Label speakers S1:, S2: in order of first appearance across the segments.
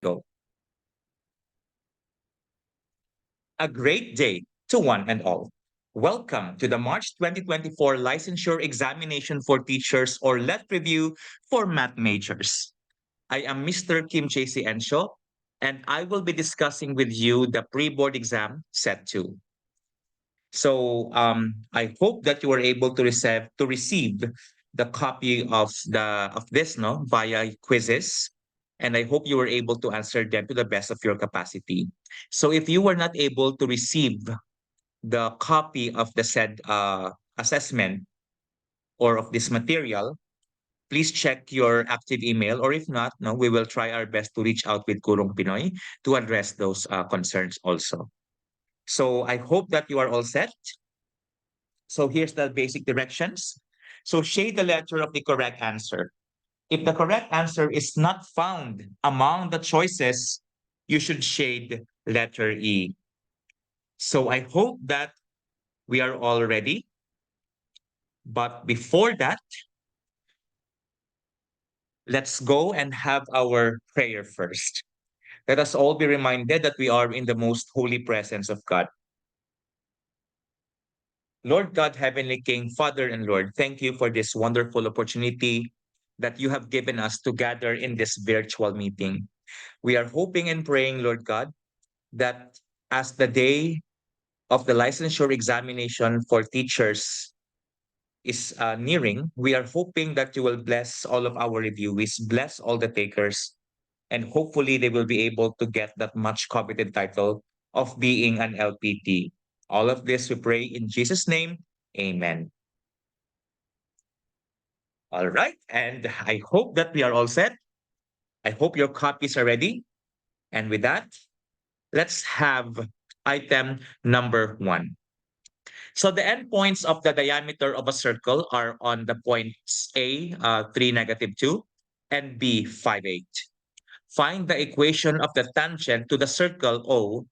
S1: go. A great day to one and all. Welcome to the March 2024 Licensure Examination for Teachers or Let Review for Math Majors. I am Mr. Kim J.C. Ensho, and I will be discussing with you the pre-board exam set 2. So I hope that you were able to receive the copy of this via quizzes, and I hope you were able to answer them to the best of your capacity. So if you were not able to receive the copy of the said assessment or of this material, please check your active email, or if not, no, we will try our best to reach out with Kurong Pinoy to address those concerns also. So I hope that you are all set. So here's the basic directions. So shade the letter of the correct answer. If the correct answer is not found among the choices, you should shade letter E. So I hope that we are all ready. But before that, let's go and have our prayer first. Let us all be reminded that we are in the most holy presence of God. Lord God, Heavenly King, Father and Lord, thank you for this wonderful opportunity that you have given us to gather in this virtual meeting. We are hoping and praying, Lord God, that as the day of the licensure examination for teachers is nearing, we are hoping that you will bless all of our reviewees, bless all the takers, and hopefully they will be able to get that much coveted title of being an LPT. All of this we pray in Jesus' name. Amen. All right. And I hope that we are all set. I hope your copies are ready. And with that, let's have item number 1. So the endpoints of the diameter of a circle are on the points A, 3, -2, and B, 5, 8. Find the equation of the tangent to the circle O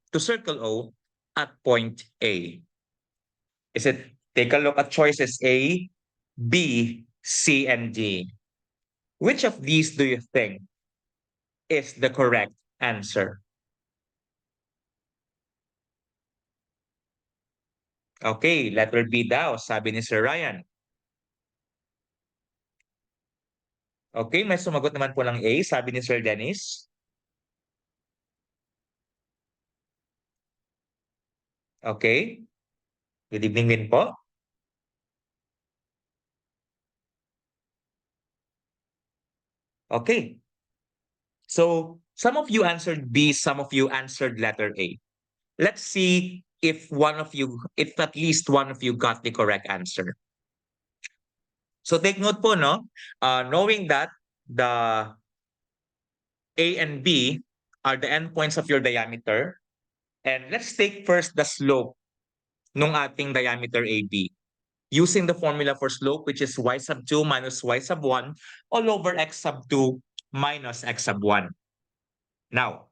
S1: at point A. Is it, take a look at choices A, B, C, and D. Which of these do you think is the correct answer? Okay, letter B daw, sabi ni Sir Ryan. Okay, may sumagot naman po ng A, sabi ni Sir Dennis. Okay. Good evening din po. Okay. So some of you answered B, some of you answered letter A. Let's see if at least one of you got the correct answer. So take note po, no? Knowing that the A and B are the endpoints of your diameter, and let's take first the slope nung ating diameter AB. Using the formula for slope, which is y sub 2 minus y sub 1 all over x sub 2 minus x sub 1. Now,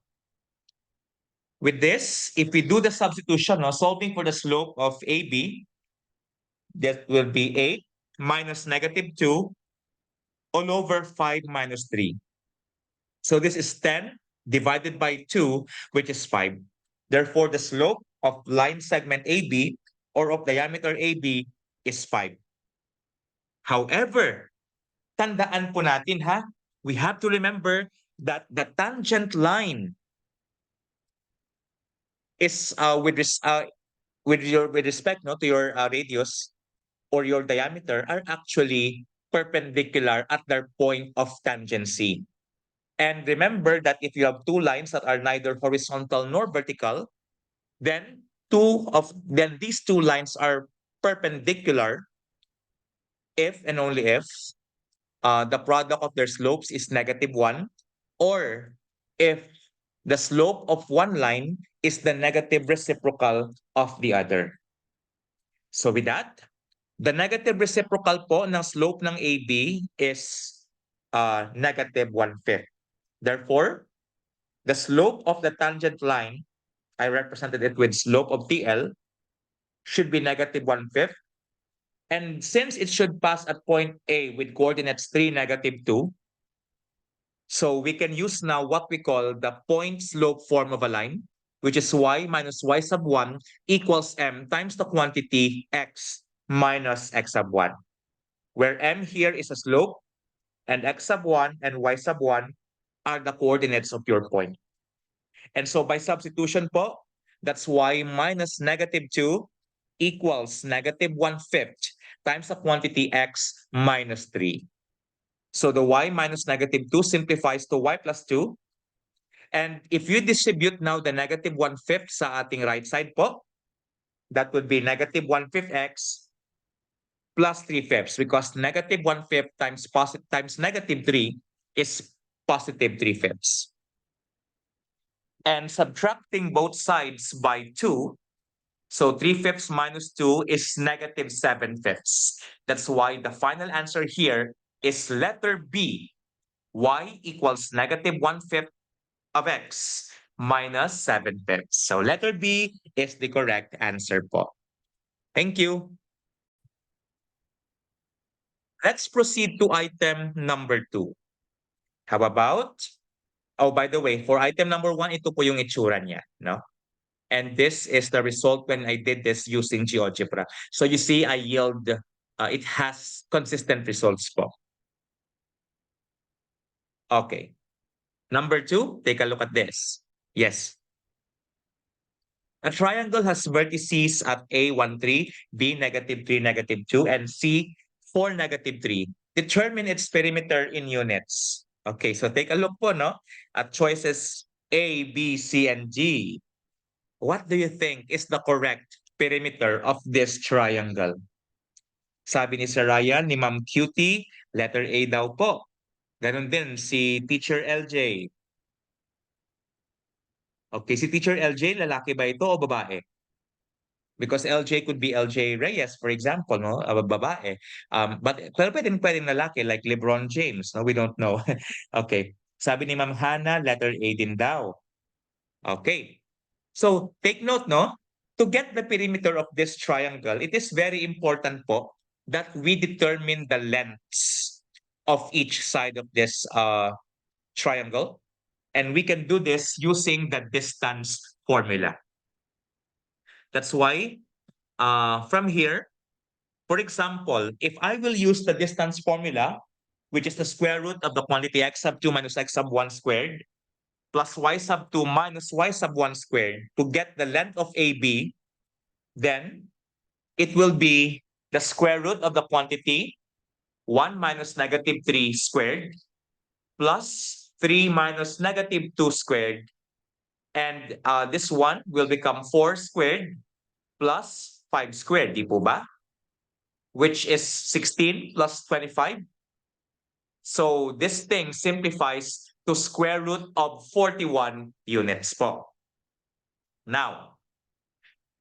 S1: with this, if we do the substitution, solving for the slope of AB, that will be 8 minus -2 all over 5 minus 3. So this is 10 divided by 2, which is 5. Therefore, the slope of line segment AB or of diameter AB is 5. However, tandaan po natin we have to remember that the tangent line is with respect to your radius or your diameter are actually perpendicular at their point of tangency. And remember that if you have two lines that are neither horizontal nor vertical, then these two lines are perpendicular if and only if the product of their slopes is -1, or if the slope of one line is the negative reciprocal of the other. So with that, the negative reciprocal po ng slope ng AB is -1/5. Therefore, the slope of the tangent line, I represented it with slope of TL, should be -1/5. And since it should pass at point A with coordinates 3, -2, So we can use now what we call the point slope form of a line, which is y minus y sub 1 equals m times the quantity x minus x sub 1, where m here is a slope and x sub 1 and y sub 1 are the coordinates of your point. And so by substitution po, that's y minus negative 2 equals negative 1/5 times the quantity x minus 3. So the y minus negative 2 simplifies to y plus 2. And if you distribute now the negative 1/5 sa ating right side po, that would be negative 1/5 x plus 3/5 because negative 1/5 times negative 3 is positive 3/5. And subtracting both sides by 2, so 3/5 minus 2 is negative 7/5. That's why the final answer here is letter B. Y equals negative 1/5 of x minus 7/5. So letter B is the correct answer po. Thank you. Let's proceed to item number 2. How about, oh, by the way, for item number 1, ito po yung itsura niya, no? And this is the result when I did this using GeoGebra. So you see, I yield, it has consistent results po. Okay. Number 2, take a look at this. Yes. A triangle has vertices at A 1, 3, B negative 3, negative 2, and C 4, negative 3. Determine its perimeter in units. Okay, so take a look po, no? At choices A, B, C, and D. What do you think is the correct perimeter of this triangle? Sabi ni Sir Ryan, ni Ma'am Cutie, letter A daw po. Ganon din si Teacher LJ. Okay, si Teacher LJ, lalaki ba ito o babae? Because LJ could be LJ Reyes, for example, no? Babae. But pero pwedeng lalaki like LeBron James, no? We don't know. Okay. Sabi ni Ma'am Hannah, letter A din daw. Okay. So take note, no? To get the perimeter of this triangle, it is very important po that we determine the lengths of each side of this triangle. And we can do this using the distance formula. That's why from here, for example, if I will use the distance formula, which is the square root of the quantity x sub 2 minus x sub 1 squared plus y sub 2 minus y sub 1 squared to get the length of AB, then it will be the square root of the quantity 1 minus negative 3 squared plus 3 minus negative 2 squared. And this one will become 4 squared plus 5 squared, di po ba? Which is 16 plus 25. So this thing simplifies to square root of 41 units po. Now,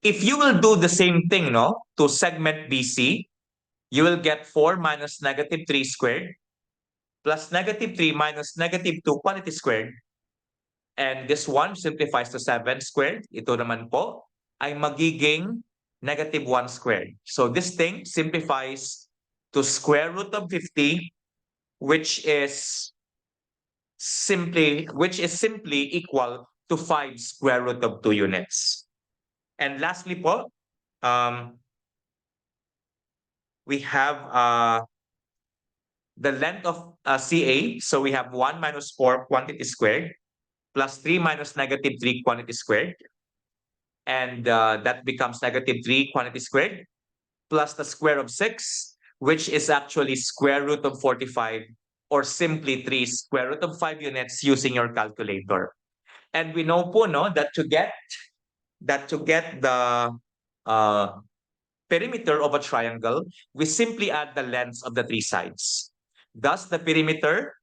S1: if you will do the same thing, no, to segment BC, you will get 4 minus negative 3 squared plus negative 3 minus negative 2 quantity squared. And this one simplifies to 7 squared. Ito naman po ay magiging negative 1 squared. So this thing simplifies to square root of 50, which is simply equal to 5 square root of 2 units. And lastly po, we have the length of CA. So we have 1 minus 4 quantity squared plus 3 minus negative 3 quantity squared. And that becomes negative 3 quantity squared plus the square of 6, which is actually square root of 45, or simply 3 square root of 5 units using your calculator. And we know po, no, that to get the perimeter of a triangle, we simply add the lengths of the 3 sides. Thus, the perimeter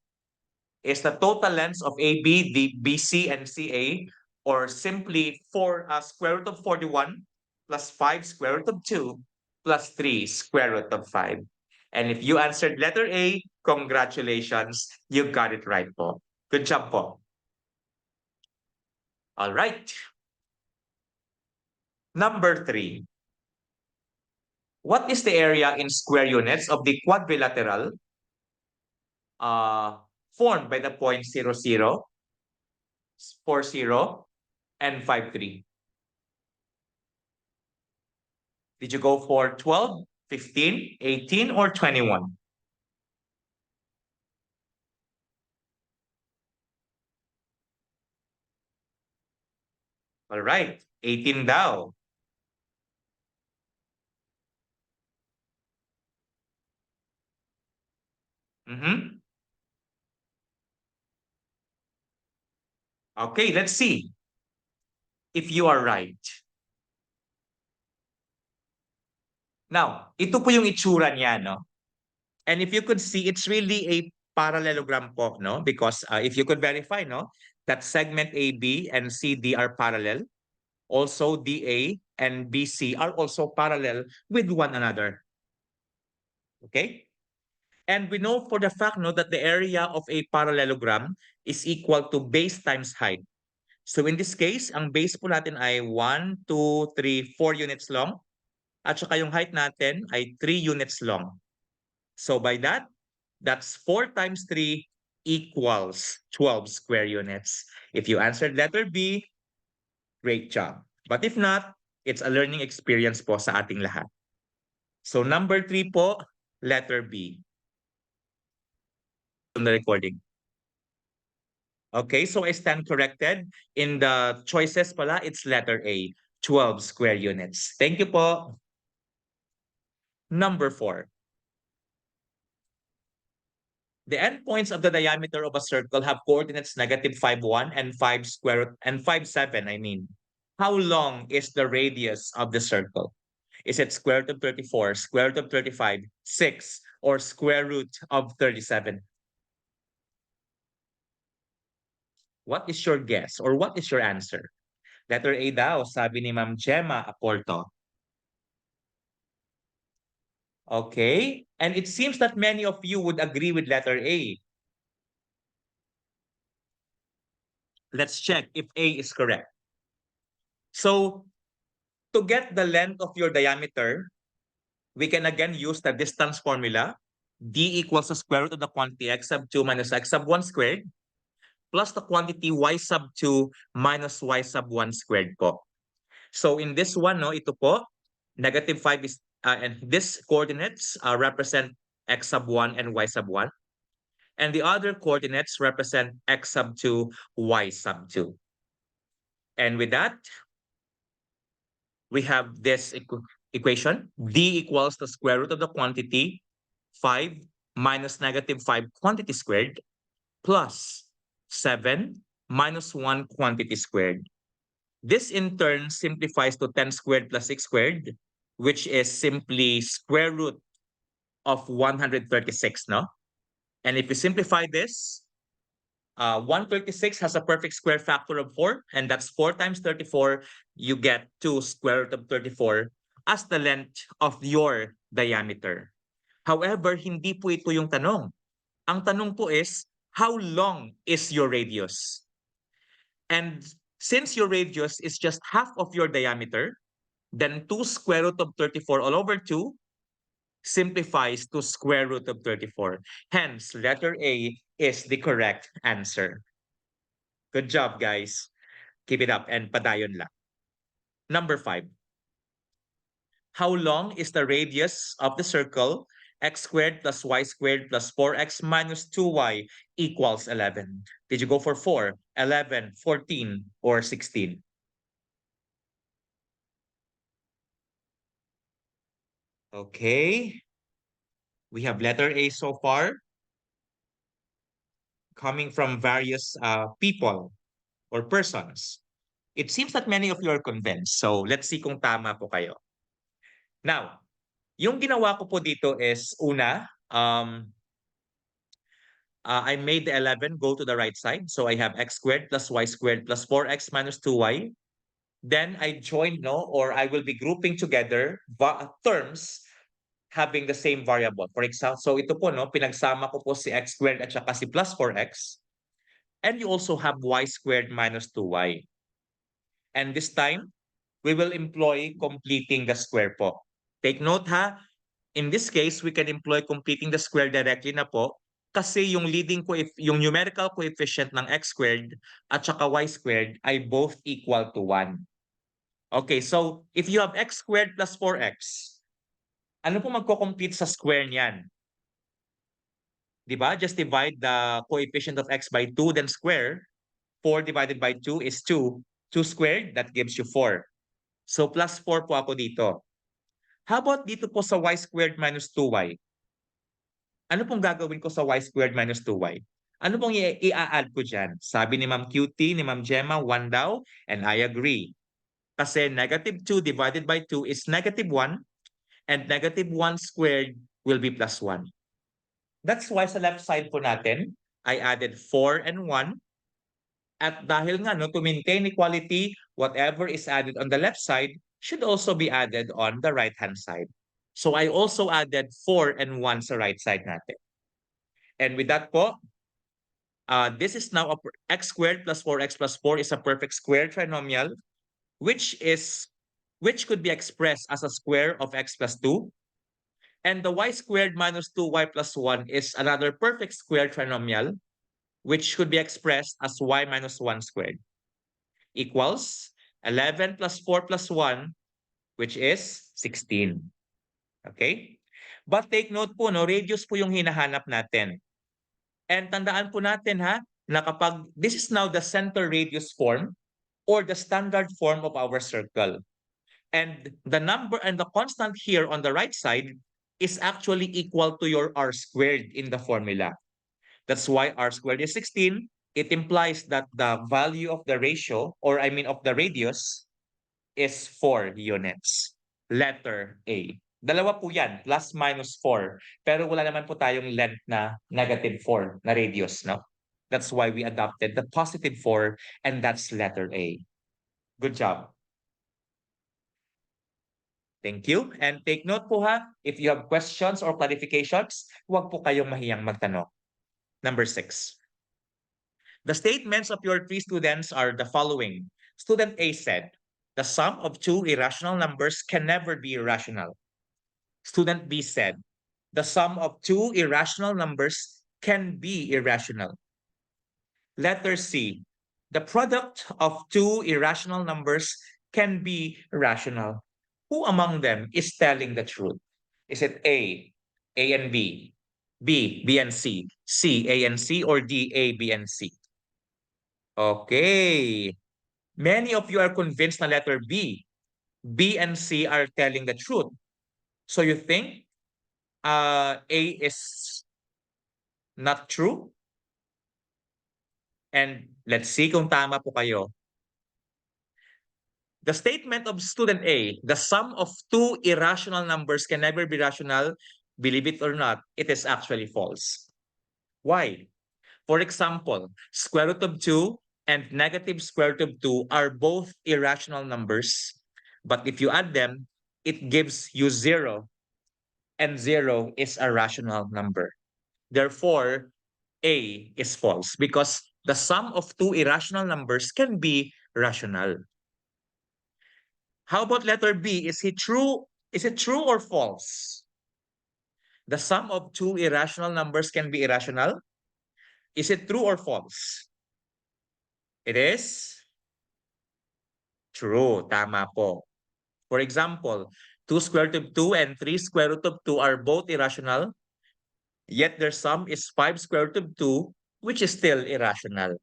S1: is the total lengths of AB, BC, and CA, or simply square root of 41 plus 5 square root of 2 plus 3 square root of 5. And if you answered letter A, congratulations, you got it right po. Good job po. All right. Number 3. What is the area in square units of the quadrilateral formed by the points 0, 0, 4, 0, and 5, 3. Did you go for 12, 15, 18, or 21? All right, 18 daw. Mhm. Okay, let's see if you are right. Now, ito po yung itsura niya, no? And if you could see, it's really a parallelogram po, no? Because if you could verify, no, that segment AB and CD are parallel. Also, DA and BC are also parallel with one another. Okay? And we know for the fact, no, that the area of a parallelogram is equal to base times height. So in this case, ang base po natin ay 1, 2, 3, 4 units long. At saka yung height natin ay 3 units long. So by that, that's 4 times 3 equals 12 square units. If you answered letter B, great job. But if not, it's a learning experience po sa ating lahat. So number 3 po, letter B. On the recording. Okay, so I stand corrected. In the choices pala, it's letter A, 12 square units. Thank you po. Number 4. The endpoints of the diameter of a circle have coordinates negative 5, 1 and 5 square and 5, 7, I mean. How long is the radius of the circle? Is it square root of 34, square root of 35, 6, or square root of 37? What is your guess or what is your answer? Letter A daw, sabi ni Ma'am Gemma Aporto. Okay, and it seems that many of you would agree with letter A. Let's check if A is correct. So, to get the length of your diameter, we can again use the distance formula. D equals the square root of the quantity x sub 2 minus x sub 1 squared plus the quantity y sub 2 minus y sub 1 squared po. So in this one, no, ito po, negative 5 is, and this coordinates represent x sub 1 and y sub 1. And the other coordinates represent x sub 2, y sub 2. And with that, we have this equation. D equals the square root of the quantity 5 minus negative 5 quantity squared plus 7 minus 1 quantity squared. This in turn simplifies to 10 squared plus 6 squared, which is simply square root of 136, no? And if you simplify this, 136 has a perfect square factor of 4, and that's 4 times 34. You get 2 square root of 34 as the length of your diameter. However, hindi po ito yung tanong. Ang tanong po is, how long is your radius? And since your radius is just half of your diameter, then 2 square root of 34 all over 2 simplifies to square root of 34. Hence, letter A is the correct answer. Good job, guys. Keep it up and padayon lang. Number 5. How long is the radius of the circle x squared plus y squared plus 4x minus 2y equals 11? Did you go for 4, 11, 14, or 16? Okay. We have letter A so far coming from various people or persons. It seems that many of you are convinced. So let's see kung tama po kayo. Now, yung ginawa ko po dito is una, I made the 11 go to the right side. So I have x squared plus y squared plus 4x minus 2y. Then I joined, no, or I will be grouping together terms having the same variable. For example, so ito po, no, pinagsama ko po si x squared at saka si plus 4x. And you also have y squared minus 2y. And this time, we will employ completing the square po. Take note ha, in this case, we can employ completing the square directly na po Kasi yung yung numerical coefficient ng x squared at saka y squared ay both equal to 1. Okay, so if you have x squared plus 4x, ano po magko-compute sa square niyan? 'Di ba? Just divide the coefficient of x by 2 then square. 4 divided by 2 is 2. 2 squared, that gives you 4. So plus 4 po ako dito. How about dito po sa y squared minus 2y? Ano pong gagawin ko sa y squared minus 2y? Ano pong i-add ko dyan? Sabi ni Ma'am QT, ni Ma'am Gemma, 1 daw, and I agree. Kasi negative 2 divided by 2 is negative 1, and negative 1 squared will be plus 1. That's why sa left side po natin, I added 4 and 1. At dahil nga, no, to maintain equality, whatever is added on the left side should also be added on the right-hand side. So I also added 4 and 1 sa right side natin. And with that po, this is now x squared plus 4x plus 4 is a perfect square trinomial, which could be expressed as a square of x plus 2. And the y squared minus 2y plus 1 is another perfect square trinomial, which could be expressed as y minus 1 squared, equals 11 plus 4 plus 1, which is 16. Okay? But take note po, no, radius po yung hinahanap natin. And tandaan po natin ha, na kapag this is now the center radius form or the standard form of our circle. And the number and the constant here on the right side is actually equal to your r squared in the formula. That's why r squared is 16. It implies that the value of the ratio, or I mean of the radius, is 4 units. Letter A. Dalawa po yan, plus minus 4. Pero wala naman po tayong length na negative 4 na radius, no? That's why we adopted the positive 4, and that's letter A. Good job. Thank you. And take note po ha, if you have questions or clarifications, huwag po kayong mahiyang magtanong. Number 6. The statements of your 3 students are the following. Student A said, the sum of 2 irrational numbers can never be irrational. Student B said, the sum of 2 irrational numbers can be irrational. Letter C, the product of 2 irrational numbers can be rational. Who among them is telling the truth? Is it A and B, B and C, A and C, or D, A, B, and C? Okay. Many of you are convinced na letter B. B and C are telling the truth. So you think A is not true? And let's see kung tama po kayo. The statement of student A, the sum of 2 irrational numbers can never be rational, believe it or not, it is actually false. Why? For example, square root of 2 and negative square root of 2 are both irrational numbers. But if you add them, it gives you 0. And 0 is a rational number. Therefore, A is false because the sum of 2 irrational numbers can be rational. How about letter B? Is it true or false? The sum of 2 irrational numbers can be irrational. Is it true or false? It is true. Tama po. For example, 2 square root of 2 and 3 square root of 2 are both irrational, yet their sum is 5 square root of 2, which is still irrational.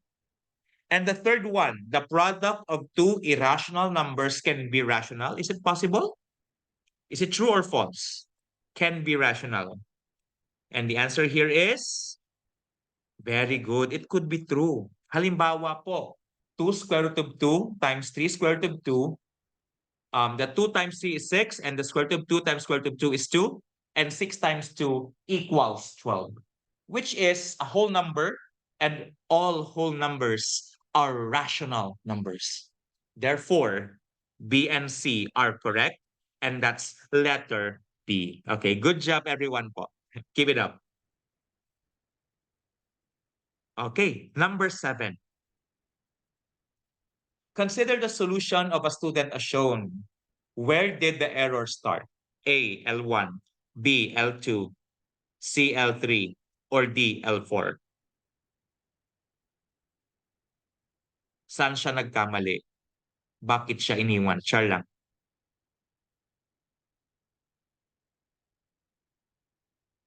S1: And the third one, the product of 2 irrational numbers can be rational. Is it possible? Is it true or false? Can be rational. And the answer here is very good. It could be true. Halimbawa po, 2 square root of 2 times 3 square root of 2. The 2 times 3 is 6, and the square root of 2 times square root of 2 is 2. And 6 times 2 equals 12, which is a whole number, and all whole numbers are rational numbers. Therefore, B and C are correct, and that's letter B. Okay, good job everyone po. Keep it up. Okay, number 7. Consider the solution of a student as shown. Where did the error start? A, L1, B, L2, C, L3, or D, L4? Saan siya nagkamali? Bakit siya iniwan? Char lang.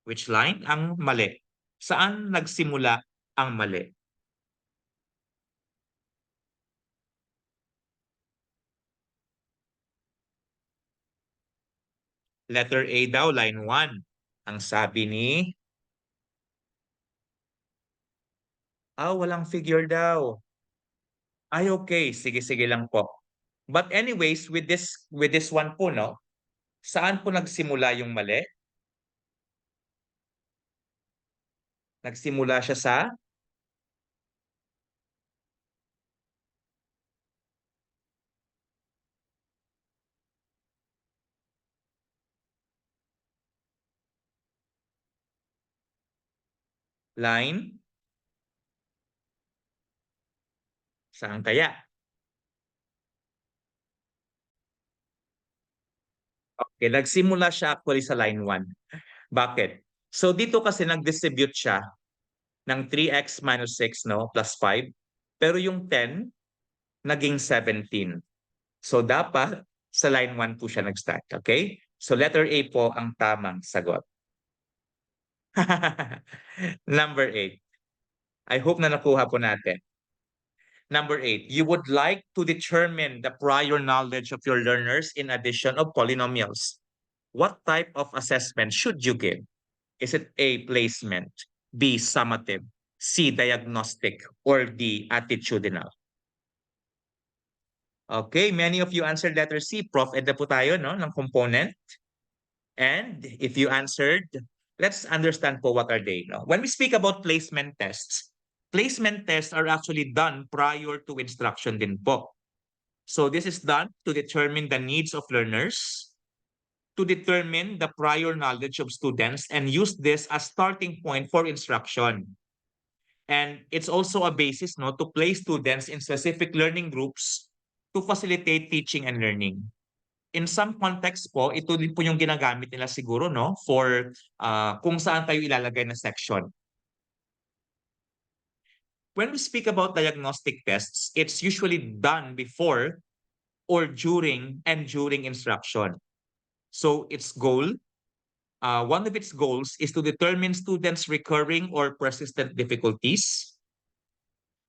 S1: Which line ang mali? Saan nagsimula ang mali? Letter A daw, line 1. Ang sabi ni, walang figure daw. Ay, okay. Sige, sige lang po. But anyways, with this one po, no? Saan po nagsimula yung mali? Nagsimula siya sa line. Saan kaya? Okay, nagsimula siya actually sa line 1. Bakit? So dito kasi nag-distribute siya ng 3x minus 6, no? Plus 5. Pero yung 10, naging 17. So dapat sa line 1 po siya nag-start. Okay? So letter A po ang tamang sagot. Number 8. I hope na nakuha po natin. Number 8, you would like to determine the prior knowledge of your learners in addition of polynomials. What type of assessment should you give? Is it A, placement, B, summative, C, diagnostic, or D, attitudinal? Okay, many of you answered letter C. Prof. Ed na po tayo, no, ng component. And if you answered, let's understand po what are they. No? When we speak about placement tests are actually done prior to instruction din po. So this is done to determine the needs of learners, to determine the prior knowledge of students, and use this as starting point for instruction. And it's also a basis, no, to place students in specific learning groups to facilitate teaching and learning. In some context po, ito din po yung ginagamit nila siguro, no, for kung saan tayo ilalagay na section. When we speak about diagnostic tests, it's usually done before or during instruction. So one of its goals is to determine students' recurring or persistent difficulties,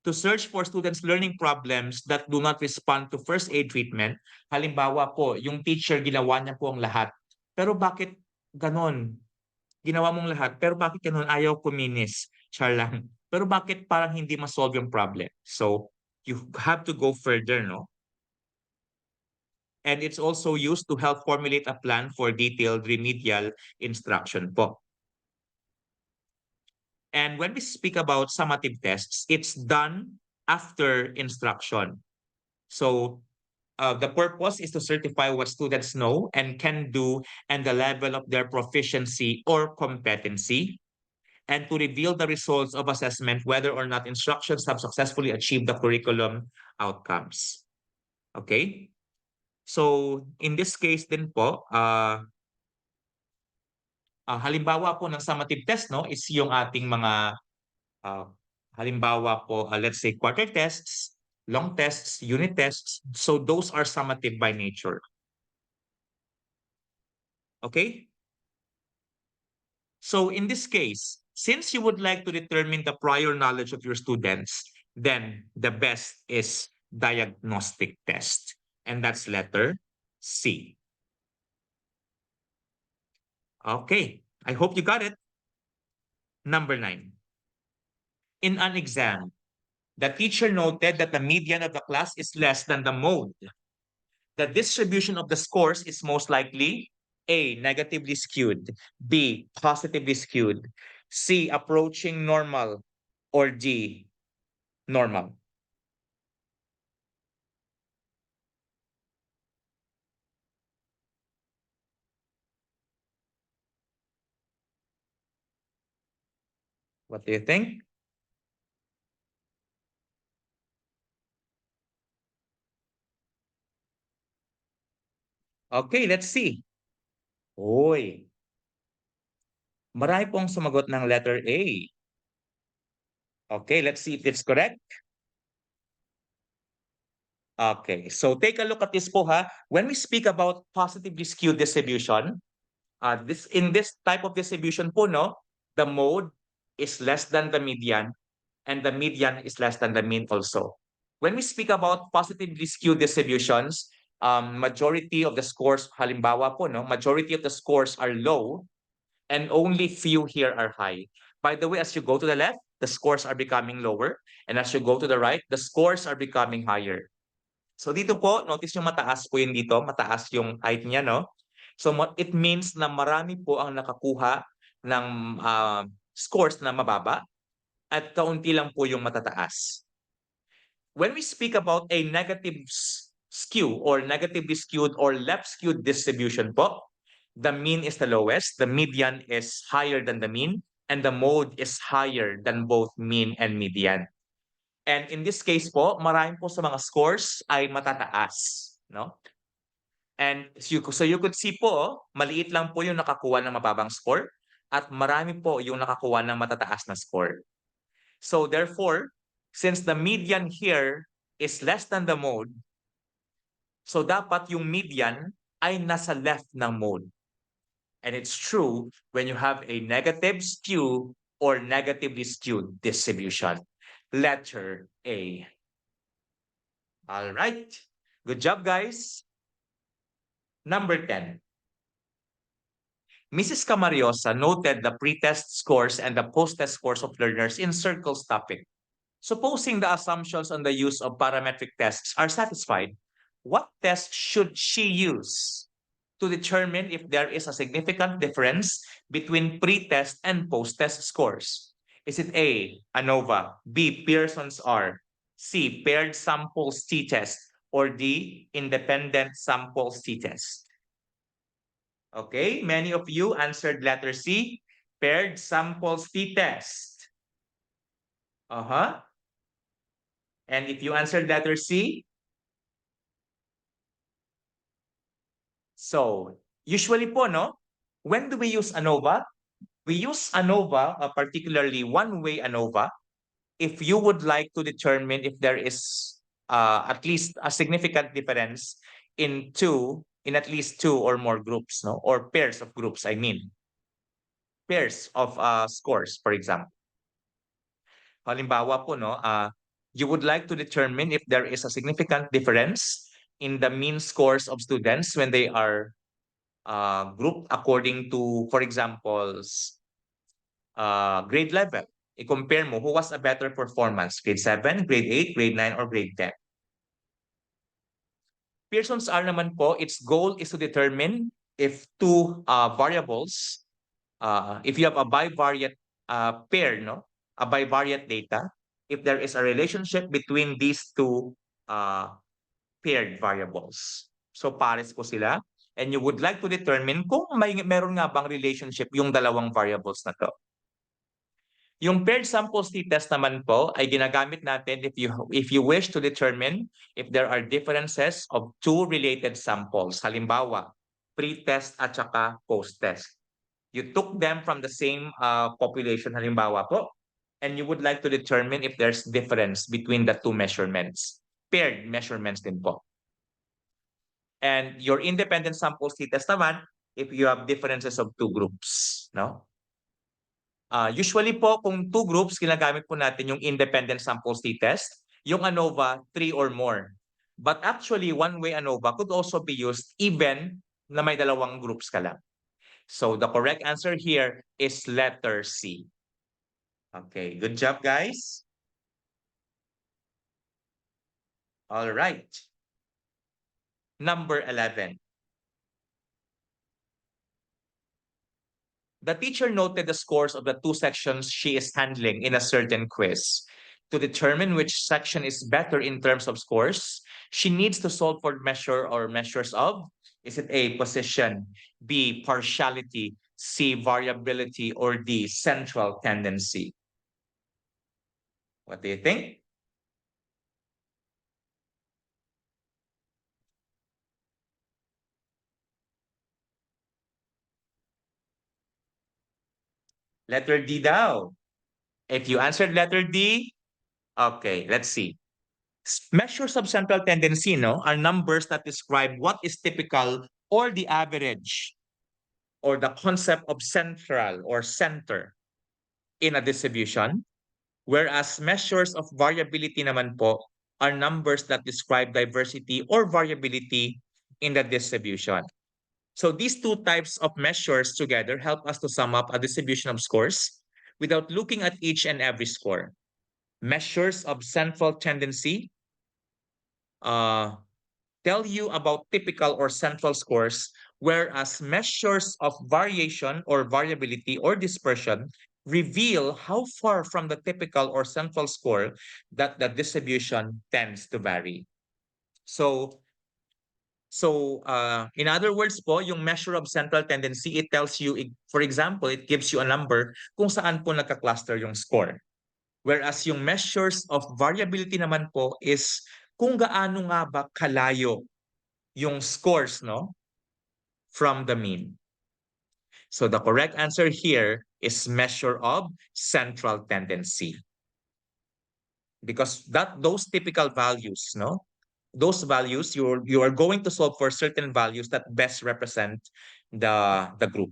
S1: to search for students' learning problems that do not respond to first aid treatment. Halimbawa po, yung teacher ginawa niya po ang lahat. Pero bakit ganon? Ginawa mong lahat, pero bakit ganon? Ayaw kuminis. Char lang. Pero bakit parang hindi ma-solve yung problem? So, you have to go further, no? And it's also used to help formulate a plan for detailed remedial instruction po. And when we speak about summative tests, it's done after instruction. So the purpose is to certify what students know and can do and the level of their proficiency or competency, and to reveal the results of assessment whether or not instructions have successfully achieved the curriculum outcomes. Okay? So in this case din po, halimbawa po ng summative test, no, is yung ating mga halimbawa po, let's say quarter tests, long tests, unit tests. So those are summative by nature. Okay? So in this case, since you would like to determine the prior knowledge of your students, then the best is diagnostic test. And that's letter C. Okay, I hope you got it. Number 9. In an exam, the teacher noted that the median of the class is less than the mode. The distribution of the scores is most likely A, negatively skewed, B, positively skewed, C, approaching normal, or D, normal. What do you think? Okay, let's see. Oy, Marami pong sumagot ng letter A. Okay, let's see if it's correct. Okay, so take a look at this po ha. When we speak about positively skewed distribution, this in this type of distribution po, no, the mode is less than the median and the median is less than the mean also. When we speak about positively skewed distributions, majority of the scores, halimbawa po, no, majority of the scores are low and only few here are high. By the way, as you go to the left, the scores are becoming lower. And as you go to the right, the scores are becoming higher. So dito po, notice yung mataas po yun dito, mataas yung height niya, no? So it means na marami po ang nakakuha ng scores na mababa at kaunti lang po yung matataas. When we speak about a negative skew or negatively skewed or left skewed distribution po, the mean is the lowest, the median is higher than the mean, and the mode is higher than both mean and median. And in this case po, marami po sa mga scores ay matataas, no? And so you could see po, maliit lang po yung nakakuha ng mababang score at marami po yung nakakuha ng matataas na score. So therefore, since the median here is less than the mode, so dapat yung median ay nasa left ng mode. And it's true when you have a negative skew or negatively skewed distribution. Letter A. All right. Good job, guys. Number 10. Mrs. Camariosa noted the pretest scores and the post-test scores of learners in circles topic. Supposing the assumptions on the use of parametric tests are satisfied, what test should she use to determine if there is a significant difference between pre-test and post-test scores? Is it A, ANOVA, B, Pearson's R, C, paired samples t-test, or D, independent samples t-test? Okay, many of you answered letter C, paired samples t-test. And if you answered letter C, so usually po, no? When do we use ANOVA? We use ANOVA, particularly one-way ANOVA, if you would like to determine if there is at least a significant difference in at least two or more groups, no? Or pairs of groups, I mean. Pairs of scores, for example. Halimbawa po, no, you would like to determine if there is a significant difference in the mean scores of students when they are grouped according to, for example, grade level. I-compare mo who was a better performance, grade 7, grade 8, grade 9, or grade 10. Pearson's R naman po, its goal is to determine if two variables, if you have a bivariate pair, no, a bivariate data, if there is a relationship between these two paired variables. So pares po sila. And you would like to determine kung meron nga bang relationship yung dalawang variables na to. Yung paired samples t-test naman po ay ginagamit natin if you wish to determine if there are differences of two related samples. Halimbawa, pre-test at saka post-test. You took them from the same population, halimbawa po, and you would like to determine if there's difference between the two measurements. Paired measurements din po. And your independent samples t-test naman, if you have differences of two groups, no? Usually po, kung two groups, ginagamit po natin yung independent samples t-test, yung ANOVA, 3 or more. But actually, one-way ANOVA could also be used even na may dalawang groups ka lang. So the correct answer here is letter C. Okay, good job, guys. All right. Number 11. The teacher noted the scores of the two sections she is handling in a certain quiz. To determine which section is better in terms of scores, she needs to solve for measure or measures of, is it A, position, B, partiality, C, variability, or D, central tendency? What do you think? Letter D daw. If you answered letter D, okay, let's see. Measures of central tendency, no, are numbers that describe what is typical or the average or the concept of central or center in a distribution. Whereas measures of variability naman po are numbers that describe diversity or variability in the distribution. So these two types of measures together help us to sum up a distribution of scores without looking at each and every score. Measures of central tendency uh, tell you about typical or central scores, whereas measures of variation or variability or dispersion reveal how far from the typical or central score that the distribution tends to vary. So, in other words po, yung measure of central tendency, it tells you, for example, it gives you a number kung saan po nagka-cluster yung score. Whereas yung measures of variability naman po is kung gaano nga ba kalayo yung scores, no, from the mean. So the correct answer here is measure of central tendency. Because those typical values, no, those values you are going to solve for certain values that best represent the group.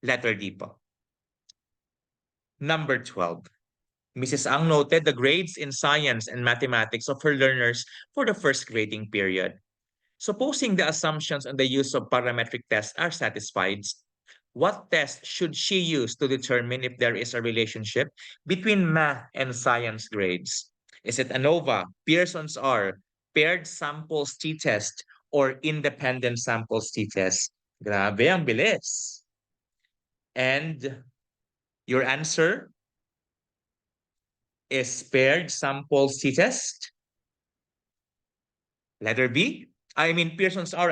S1: Letter D po. Number 12. Mrs. Ang noted the grades in science and mathematics of her learners for the first grading period. Supposing the assumptions on the use of parametric tests are satisfied, what test should she use to determine if there is a relationship between math and science grades? Is it ANOVA, Pearson's R, paired samples t-test, or independent samples t-test? Grabe, ang bilis. And your answer is paired samples t-test? Letter B? Pearson's R,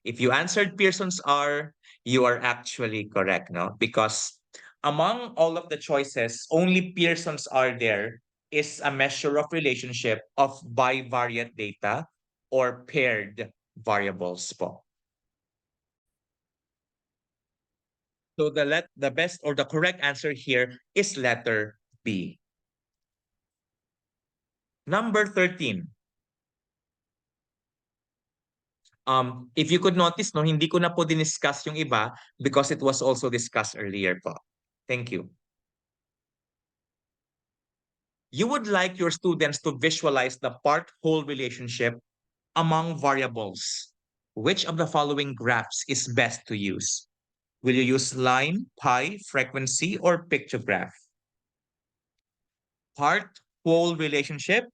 S1: If you answered Pearson's R, you are actually correct, no? Because among all of the choices, only Pearson's R there is a measure of relationship of bivariate data or paired variables po. So the best or the correct answer here is letter B. Number 13. If you could notice, no, hindi ko na po diniscuss yung iba because it was also discussed earlier po. Thank you. You would like your students to visualize the part-whole relationship among variables. Which of the following graphs is best to use? Will you use line, pie, frequency, or pictograph? Part-whole relationship?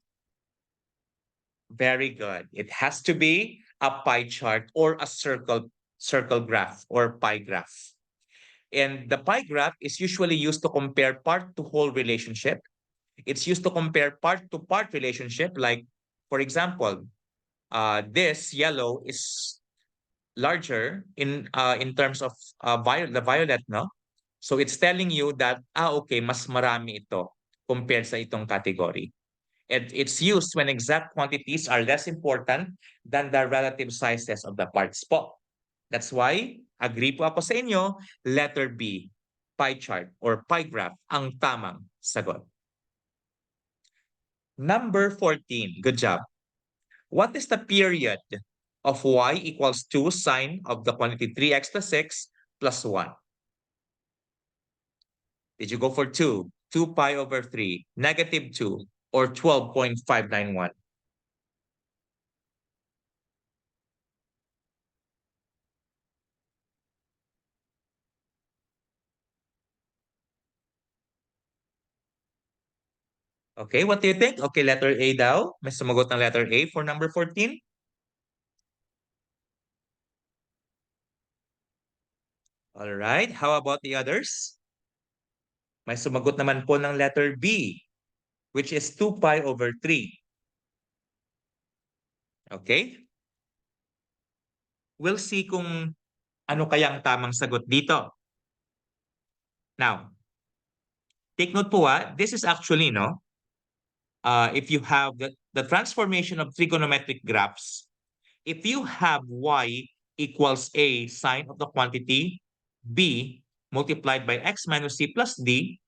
S1: Very good. It has to be a pie chart or a circle graph or pie graph. And the pie graph is usually used to compare part-to-whole relationship. It's used to compare part-to-part relationship. Like, for example, this yellow is larger in terms of the violet, no? So it's telling you that, okay, mas marami ito compared sa itong category. It's used when exact quantities are less important than the relative sizes of the parts po. That's why, agree po ako sa inyo, letter B, pie chart or pie graph, ang tamang sagot. Number 14, good job. What is the period of y equals 2 sine of the quantity 3x plus 6 plus 1? Did you go for 2, 2 pi over 3, negative 2, or 12.591? Okay, what do you think? Okay, letter A daw. May sumagot ng letter A for number 14. All right, how about the others? May sumagot naman po ng letter B, which is 2 pi over 3. Okay? We'll see kung ano kayang tamang sagot dito. Now, take note po this is actually, no, if you have the transformation of trigonometric graphs, if you have y equals a sine of the quantity B, multiplied by x minus c plus d,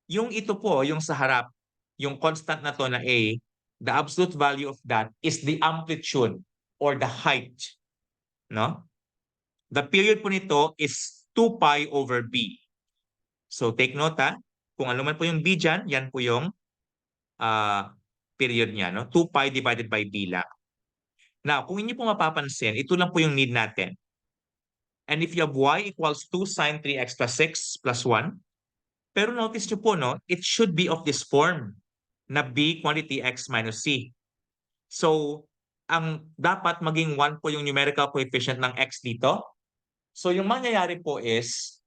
S1: yung ito po, yung sa harap, yung constant na to na a, the absolute value of that is the amplitude or the height, no? The period po nito is 2 pi over b. So take note ha, kung ano man po yung b dyan, yan po yung period niya, no? 2 pi divided by b lang. Now, kung inyo po mapapansin, ito lang po yung need natin. And if you have y equals 2 sine 3x plus 6 plus 1, pero notice nyo po, no, it should be of this form na b quantity x minus c. So, ang dapat maging 1 po yung numerical coefficient ng x dito. So, yung mangyayari po is,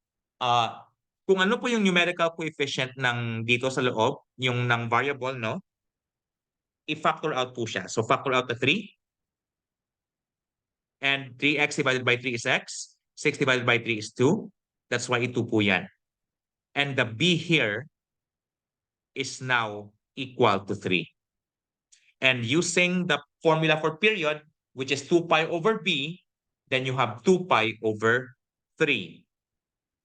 S1: kung ano po yung numerical coefficient ng dito sa loob, yung ng variable, no, i-factor out po siya. So, factor out the 3. And 3x divided by 3 is x. 6 divided by 3 is 2. That's why 2 po yan. And the b here is now equal to 3. And using the formula for period, which is 2 pi over b, then you have 2 pi over 3.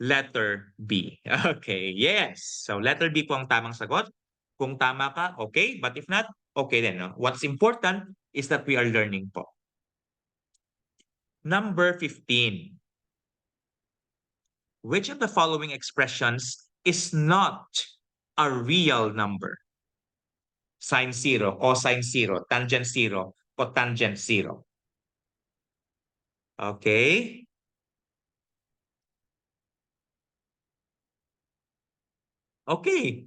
S1: Letter B. Okay, yes. So letter B po ang tamang sagot. Kung tama ka, okay. But if not, okay then. No? What's important is that we are learning po. Number 15. Which of the following expressions is not a real number? Sine 0, cosine 0, tangent 0, cotangent 0. Okay. Okay.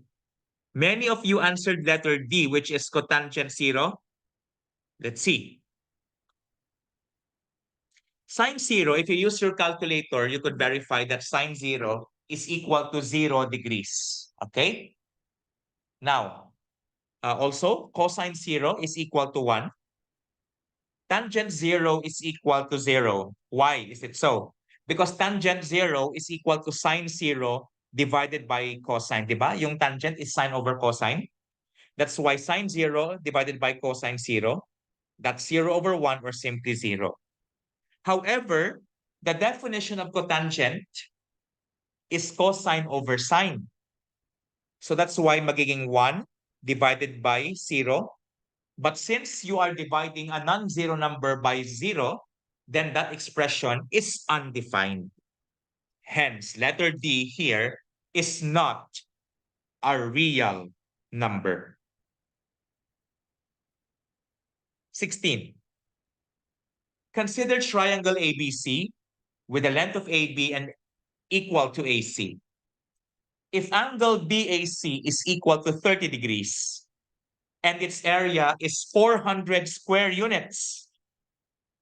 S1: Many of you answered letter D, which is cotangent 0. Let's see. Sine 0, if you use your calculator, you could verify that sine 0 is equal to 0 degrees. Okay? Now, also, cosine 0 is equal to 1. Tangent 0 is equal to 0. Why is it so? Because tangent 0 is equal to sine 0 divided by cosine, di ba? Yung tangent is sine over cosine. That's why sine 0 divided by cosine 0, that's 0 over 1 or simply 0. However, the definition of cotangent is cosine over sine. So that's why magiging 1 divided by 0. But since you are dividing a non-zero number by 0, then that expression is undefined. Hence, letter D here is not a real number. 16. Consider triangle ABC with a length of AB and equal to AC. If angle BAC is equal to 30 degrees and its area is 400 square units,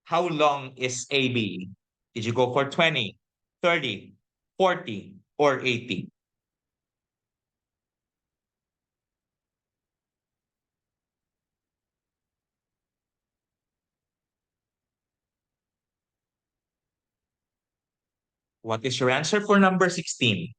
S1: how long is AB? Did you go for 20, 30, 40, or 80? What is your answer for number 16?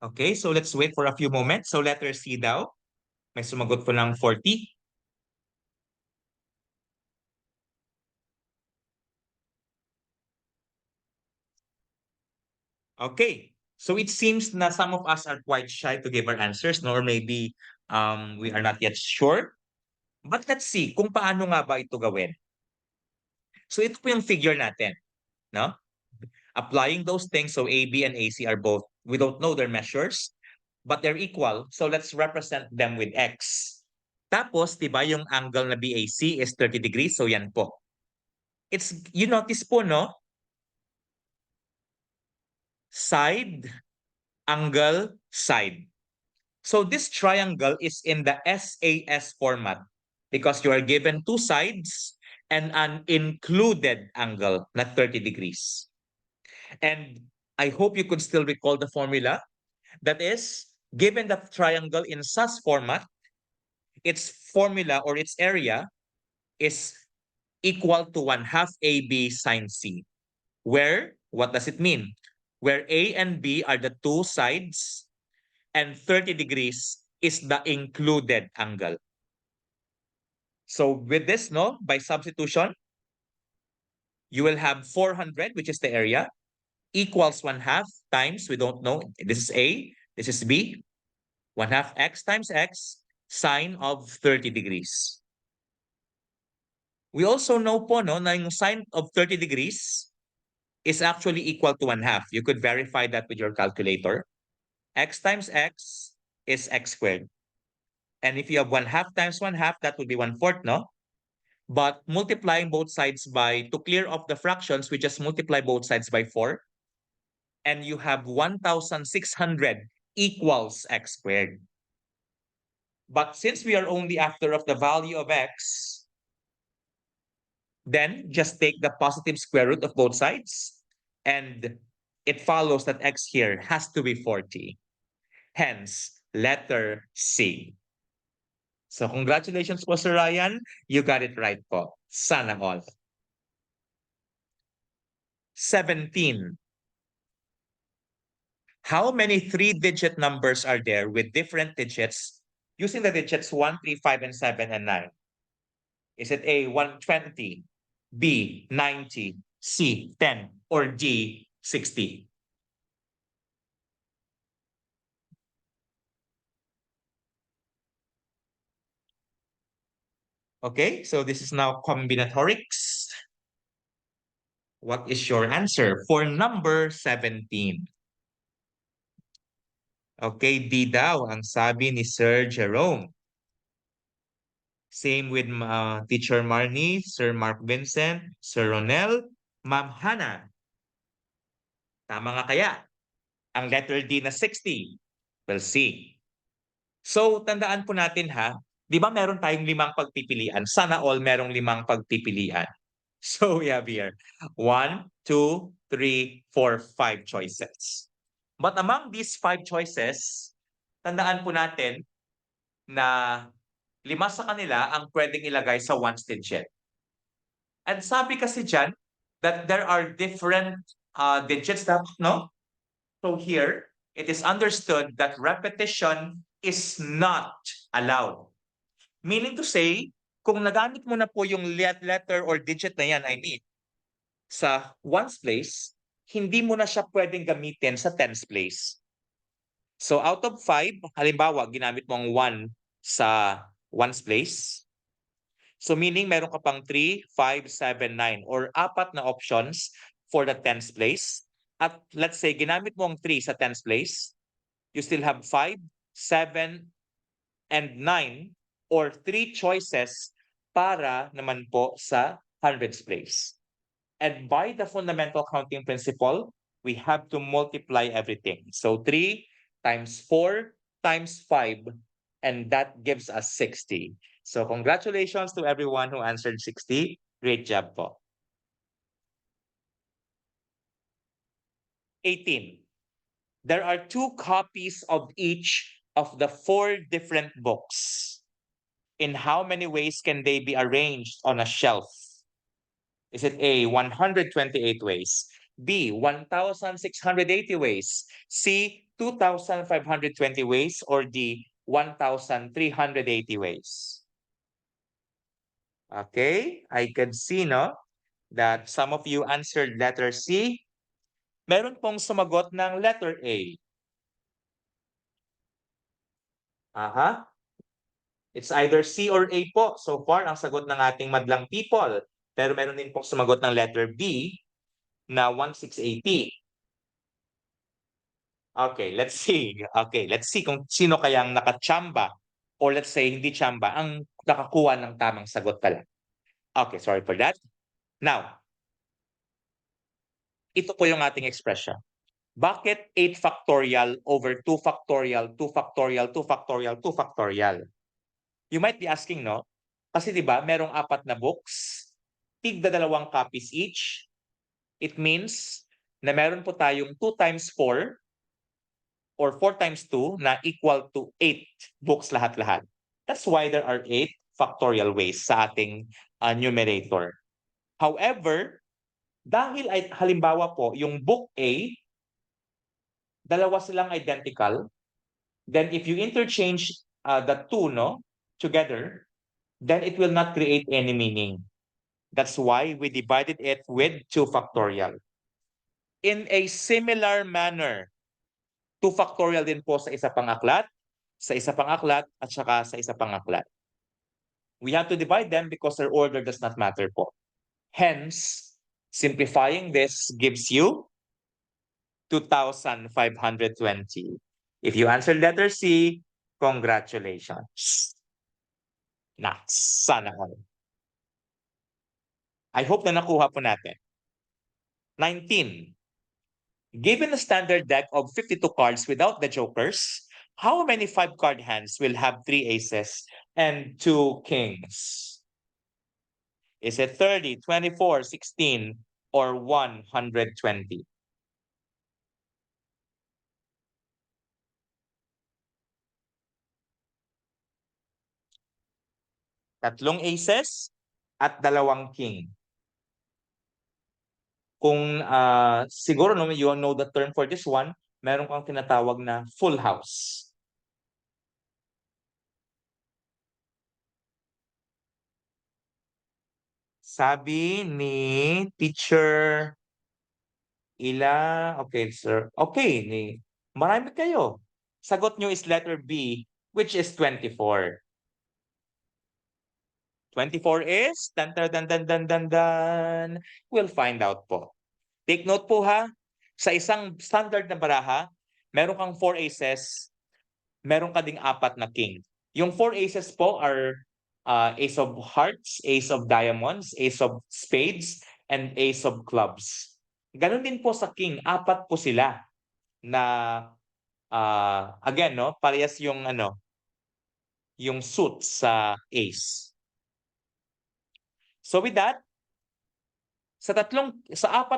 S1: Okay, so let's wait for a few moments. So letter C daw. May sumagot po ng 40. Okay, so it seems na some of us are quite shy to give our answers, no? Or maybe we are not yet sure. But let's see kung paano nga ba ito gawin. So ito po yung figure natin, no? Applying those things, so AB and AC are both, we don't know their measures, but they're equal. So let's represent them with X. Tapos, di ba, yung angle na BAC is 30 degrees, so yan po. You notice po, no? Side, angle, side. So this triangle is in the SAS format because you are given two sides and an included angle, not 30 degrees. And I hope you could still recall the formula. That is, given the triangle in SAS format, its formula or its area is equal to 1/2 AB sine C. Where, what does it mean? where A and B are the two sides and 30 degrees is the included angle. So with this, no, by substitution, you will have 400, which is the area, equals 1/2 times, we don't know, this is A, this is B, 1/2 x times x, sine of 30 degrees. We also know po, no, na yung sine of 30 degrees is actually equal to 1/2. You could verify that with your calculator. X times x is x squared. And if you have 1/2 times 1/2, that would be 1/4, no? But multiplying both sides by, to clear off the fractions, we just multiply both sides by 4. And you have 1,600 equals x squared. But since we are only after of the value of x, then just take the positive square root of both sides. And it follows that x here has to be 40. Hence, letter C. So congratulations po, Sir Ryan. You got it right po. Sana all. 17. How many three-digit numbers are there with different digits using the digits 1, 3, 5, and 7, and 9? Is it A, 120, B, 90, C, 10, or D, 60? Okay, so this is now combinatorics. What is your answer for number 17? Okay, D daw ang sabi ni Sir Jerome. Same with Teacher Marnie, Sir Mark Vincent, Sir Ronel, Ma'am Hannah. Tama nga kaya ang letter D na 60? We'll see. So, tandaan po natin ha, di ba meron tayong 5 pagpipilian? Sana all merong 5 pagpipilian. So, we have here 1, 2, 3, 4, 5 choices. But among these 5 choices, tandaan po natin na 5 sa kanila ang pwedeng ilagay sa ones digit. And sabi kasi dyan that there are different digits dapat, no? So here, it is understood that repetition is not allowed. Meaning to say, kung nagamit mo na po yung letter or digit na yan, I mean, sa ones place, hindi mo na siya pwedeng gamitin sa tens place. So out of 5, halimbawa, ginamit mo ang 1 sa ones place. So meaning meron ka pang 3, 5, 7, 9 or 4 na options for the tens place. At let's say, ginamit mo ang 3 sa tens place, you still have 5, 7, and 9 or 3 choices para naman po sa hundreds place. And by the fundamental counting principle, we have to multiply everything. So 3 times 4 times 5, and that gives us 60. So congratulations to everyone who answered 60. Great job po. 18. There are 2 copies of each of the 4 different books. In how many ways can they be arranged on a shelf? Is it A, 128 ways, B, 1,680 ways, C, 2,520 ways, or D, 1,380 ways? Okay, I can see, no, that some of you answered letter C. Meron pong sumagot ng letter A. Aha. It's either C or A po. So far, ang sagot ng ating madlang people. Pero meron din pong sumagot ng letter B na 1,680. Okay, let's see. Okay, let's see kung sino kayang nakachamba or let's say hindi chamba ang nakakuha ng tamang sagot pala. Okay, sorry for that. Now, ito po yung ating expression. Bakit 8 factorial over 2 factorial, 2 factorial, 2 factorial, 2 factorial? You might be asking, no? Kasi 'di ba, merong 4 na books, tigda 2 copies each. It means na meron po tayong 2 times 4 or 4 times 2 na equal to 8 books lahat-lahat. That's why there are 8 factorial ways sa ating numerator. However, dahil ay halimbawa po yung book A dalawa silang identical, then if you interchange the two, no, together, then it will not create any meaning. That's why we divided it with 2 factorial. In a similar manner, 2 factorial din po sa isa pang aklat, sa isa pang aklat, at saka sa isa pang aklat. We have to divide them because their order does not matter po. Hence, simplifying this gives you 2,520. If you answer letter C, congratulations. Sana all. I hope na nakuha po natin. 19. Given a standard deck of 52 cards without the jokers, how many 5-card hands will have 3 aces and 2 kings? Is it 30, 24, 16, or 120? Tatlong aces at dalawang king. Kung siguro no, you know the term for this one, meron kang tinatawag na full house. Sabi ni teacher okay sir, okay, marami kayo. Sagot nyo is letter B, which is 24. 24 is, dan. We'll find out po. Take note po ha, sa isang standard na baraha, meron kang 4 aces, meron ka ding 4 na king. Yung 4 aces po are ace of hearts, ace of diamonds, ace of spades, and ace of clubs. Ganon din po sa king, 4 po sila na again no, parehas yung yung suit sa ace. So with that, sa 4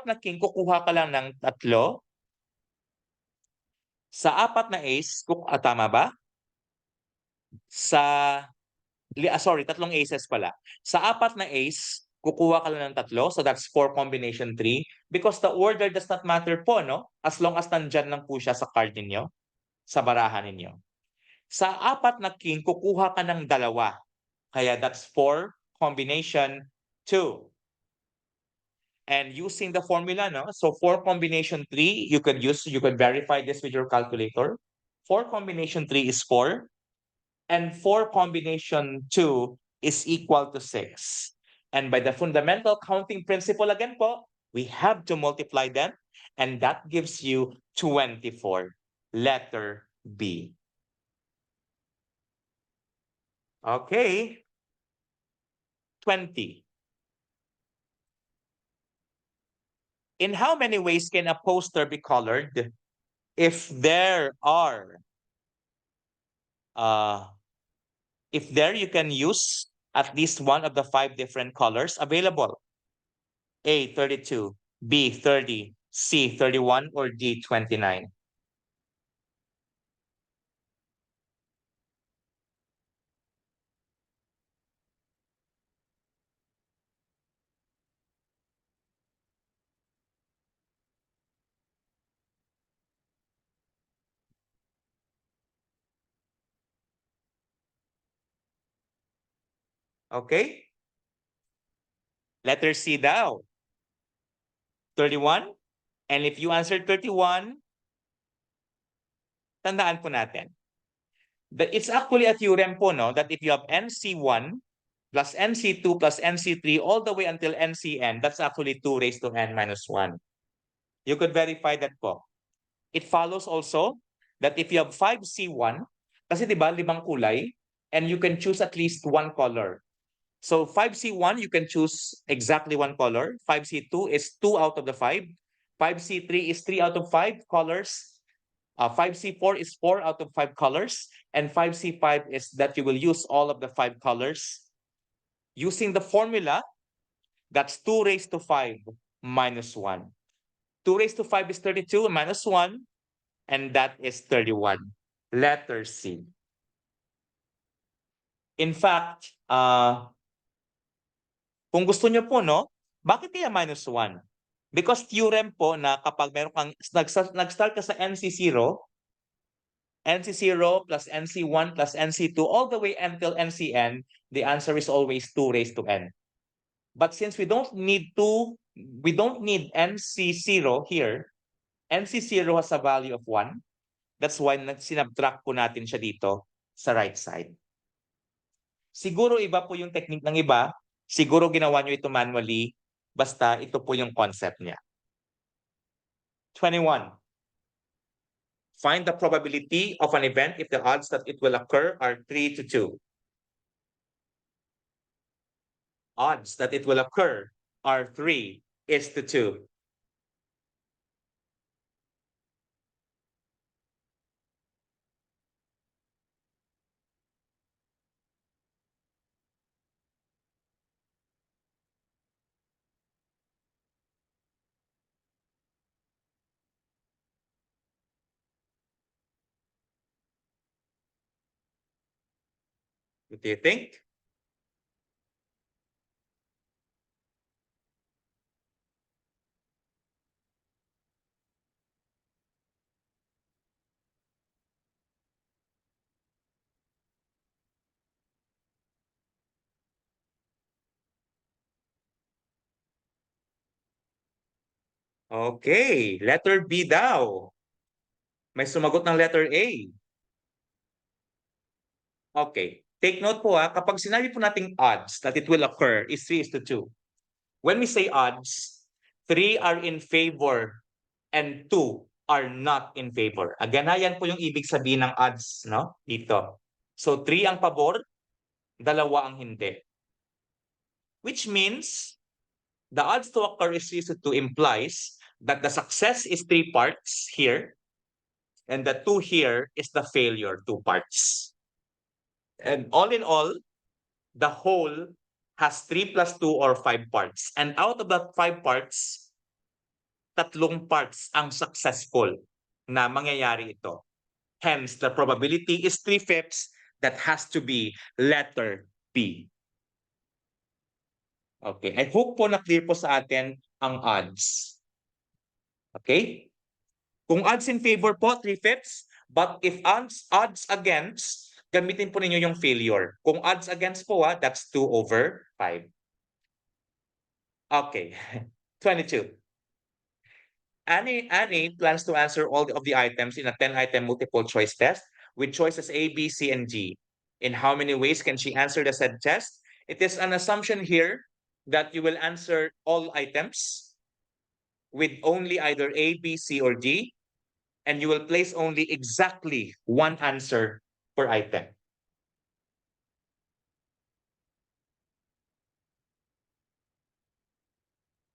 S1: na king kukuha ka lang ng 3. Sa 4 na ace, tama ba? Sorry, 3 aces pala. Sa 4 na ace, kukuha ka lang ng 3. So that's 4 combination 3. Because the order does not matter po, no? As long as nandyan lang po siya sa card ninyo, sa barahan ninyo. Sa 4 na king, kukuha ka ng 2. Kaya that's 4 combination 2. And using the formula, no? So 4 combination 3, you could verify this with your calculator. 4 combination 3 is 4. And 4 combination 2 is equal to 6. And by the fundamental counting principle again po, we have to multiply them. And that gives you 24. Letter B. Okay. 20. In how many ways can a poster be colored if there you can use at least one of the 5 different colors available? A, 32, B, 30, C, 31, or D, 29? Okay? Letter C daw. 31? And if you answer 31, tandaan po natin. It's actually a theorem po, no? That if you have NC1 plus NC2 plus NC3 all the way until NCN, that's actually 2 raised to n minus 1. You could verify that po. It follows also that if you have 5C1, kasi di ba 5 kulay, and you can choose at least 1 color. So 5C1, you can choose exactly 1 color. 5C2 is 2 out of the 5. 5C3 is 3 out of 5 colors. 5C4 is 4 out of 5 colors. And 5C5 is that you will use all of the 5 colors. Using the formula, that's 2 raised to 5 minus 1. 2 raised to 5 is 32 minus 1. And that is 31. Letter C. In fact, kung gusto nyo po, no? Bakit kaya minus 1? Because theorem po na kapag meron kang nag-start ka sa NC0, NC0 plus NC1 plus NC2 all the way until NCN, the answer is always 2 raised to n. But since we don't need NC0 here, NC0 has a value of 1. That's why sinabtract po natin siya dito sa right side. Siguro iba po yung technique ng iba. Siguro ginawa nyo ito manually. Basta ito po yung concept niya. 21. Find the probability of an event if the odds that it will occur are 3 to 2. Odds that it will occur are 3 is to 2. What do you think? Okay, letter B daw. May sumagot ng letter A. Okay, take note po kapag sinabi po nating odds that it will occur is 3 is to 2. When we say odds, 3 are in favor and 2 are not in favor. Again, yan po yung ibig sabihin ng odds, no? Dito. So 3 ang pabor, 2 ang hindi. Which means the odds to occur is 3 to 2 implies that the success is 3 parts here and the 2 here is the failure, 2 parts. And all in all, the whole has 3 plus 2 or 5 parts. And out of that 5 parts, 3 parts ang successful na mangyayari ito. Hence, the probability is 3/5 that has to be letter B. Okay, I hope po na-clear po sa atin ang odds. Okay? Kung odds in favor po, 3/5. But if odds against, gamitin po ninyo yung failure. Kung odds against po, that's 2/5. Okay, 22. Annie plans to answer all of the items in a 10-item multiple choice test with choices A, B, C, and D. In how many ways can she answer the said test? It is an assumption here that you will answer all items with only either A, B, C, or D, and you will place only exactly one answer per item.